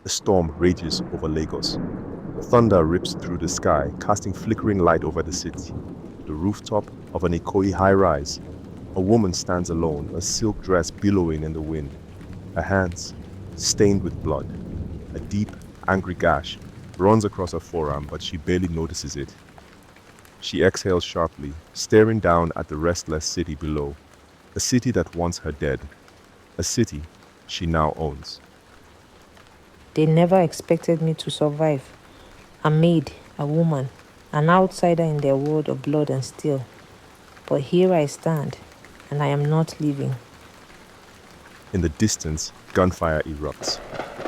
A storm rages over Lagos. Thunder rips through the sky, casting flickering light over the city. The rooftop of an Ikoyi high-rise. A woman stands alone, a silk dress billowing in the wind. Her hands stained with blood. A deep, angry gash runs across her forearm, but she barely notices it. She exhales sharply, staring down at the restless city below. A city that wants her dead. A city she now owns. They never expected me to survive. A maid, a woman, an outsider in their world of blood and steel. But here I stand, and I am not leaving. In the distance, gunfire erupts.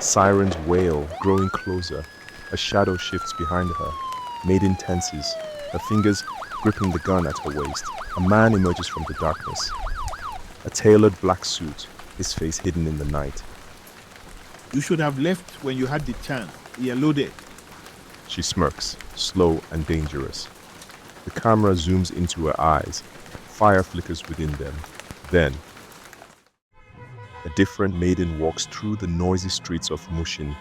Sirens wail, growing closer. A shadow shifts behind her. Maidin tenses, her fingers gripping the gun at her waist. A man emerges from the darkness. A tailored black suit, his face hidden in the night. You should have left when you had the chance. We are loaded. She smirks, slow and dangerous. The camera zooms into her eyes. Fire flickers within them. Then, a different maiden walks through the noisy streets of Mushin.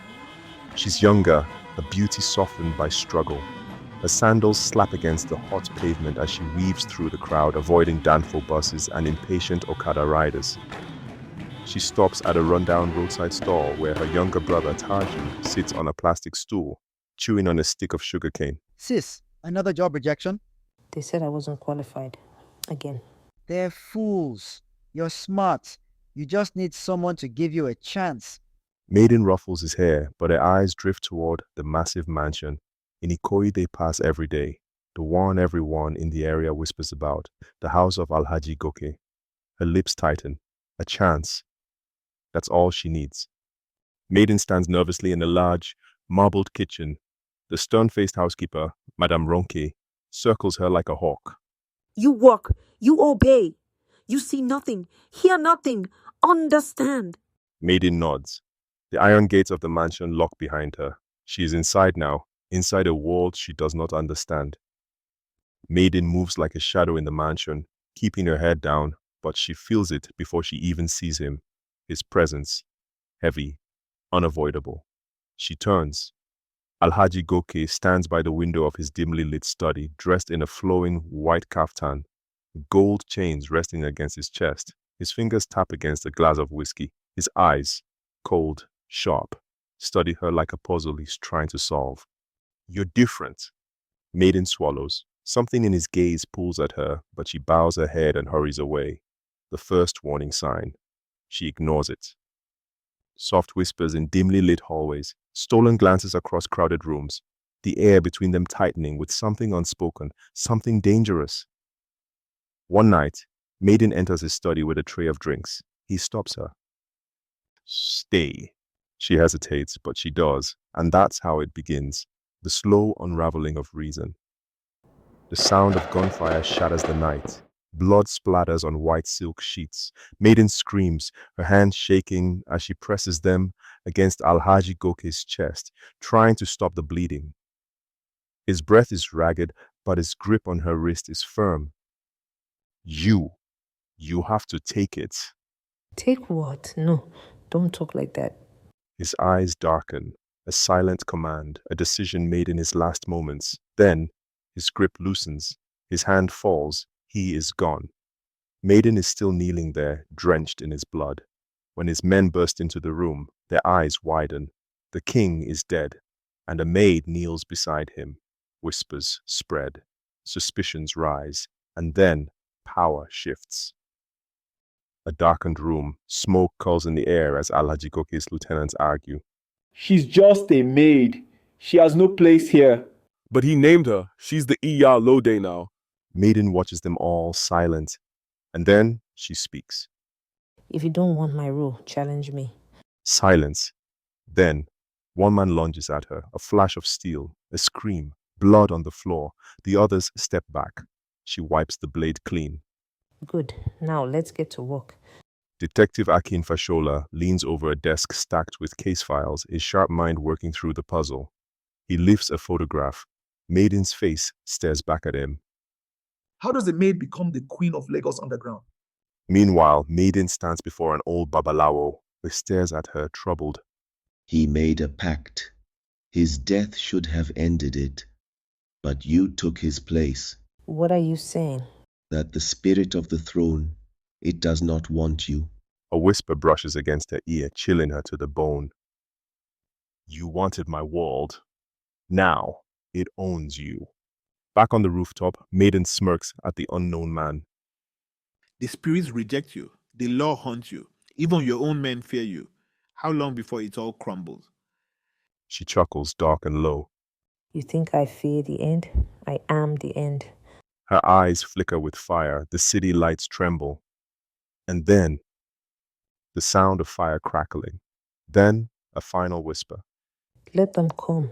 She's younger, a beauty softened by struggle. Her sandals slap against the hot pavement as she weaves through the crowd, avoiding Danfo buses and impatient Okada riders. She stops at a rundown roadside stall where her younger brother Taji sits on a plastic stool, chewing on a stick of sugarcane. Sis, another job rejection? They said I wasn't qualified. Again. They're fools. You're smart. You just need someone to give you a chance. Maiden ruffles his hair, but her eyes drift toward the massive mansion. In Ikoyi they pass every day, the one everyone in the area whispers about, the house of Alhaji Goke. Her lips tighten. A chance. That's all she needs. Maiden stands nervously in a large, marbled kitchen. The stern-faced housekeeper, Madame Ronke, circles her like a hawk. You work, you obey. You see nothing, hear nothing, understand. Maiden nods. The iron gates of the mansion lock behind her. She is inside now, inside a world she does not understand. Maiden moves like a shadow in the mansion, keeping her head down, but she feels it before she even sees him. His presence, heavy, unavoidable. She turns. Alhaji Goke stands by the window of his dimly lit study, dressed in a flowing white kaftan, gold chains resting against his chest. His fingers tap against a glass of whiskey. His eyes, cold, sharp, study her like a puzzle he's trying to solve. You're different. Maiden swallows. Something in his gaze pulls at her, but she bows her head and hurries away. The first warning sign. She ignores it. Soft whispers in dimly lit hallways, stolen glances across crowded rooms, the air between them tightening with something unspoken, something dangerous. One night, Maiden enters his study with a tray of drinks. He stops her. Stay. She hesitates, but she does, and that's how it begins, the slow unraveling of reason. The sound of gunfire shatters the night. Blood splatters on white silk sheets. Maiden screams, her hands shaking as she presses them against Alhaji Goke's chest, trying to stop the bleeding. His breath is ragged, but his grip on her wrist is firm. You have to take it. Take what? No, don't talk like that. His eyes darken, a silent command, a decision made in his last moments. Then, his grip loosens, his hand falls, he is gone. Maiden is still kneeling there, drenched in his blood. When his men burst into the room, their eyes widen. The king is dead, and a maid kneels beside him. Whispers spread, suspicions rise, and then power shifts. A darkened room, smoke curls in the air as Alhaji Goke's lieutenants argue. She's just a maid. She has no place here. But he named her. She's the Iya Lode now. Maiden watches them all, silent, and then she speaks. If you don't want my role, challenge me. Silence. Then, one man lunges at her, a flash of steel, a scream, blood on the floor. The others step back. She wipes the blade clean. Good. Now let's get to work. Detective Akin Fashola leans over a desk stacked with case files, his sharp mind working through the puzzle. He lifts a photograph. Maiden's face stares back at him. How does the maid become the queen of Lagos Underground? Meanwhile, Maiden stands before an old babalawo who stares at her, troubled. He made a pact. His death should have ended it, but you took his place. What are you saying? That the spirit of the throne, it does not want you. A whisper brushes against her ear, chilling her to the bone. You wanted my world. Now it owns you. Back on the rooftop, Maiden smirks at the unknown man. The spirits reject you. The law haunts you. Even your own men fear you. How long before it all crumbles? She chuckles, dark and low. You think I fear the end? I am the end. Her eyes flicker with fire, the city lights tremble. And then, the sound of fire crackling. Then, a final whisper. Let them come.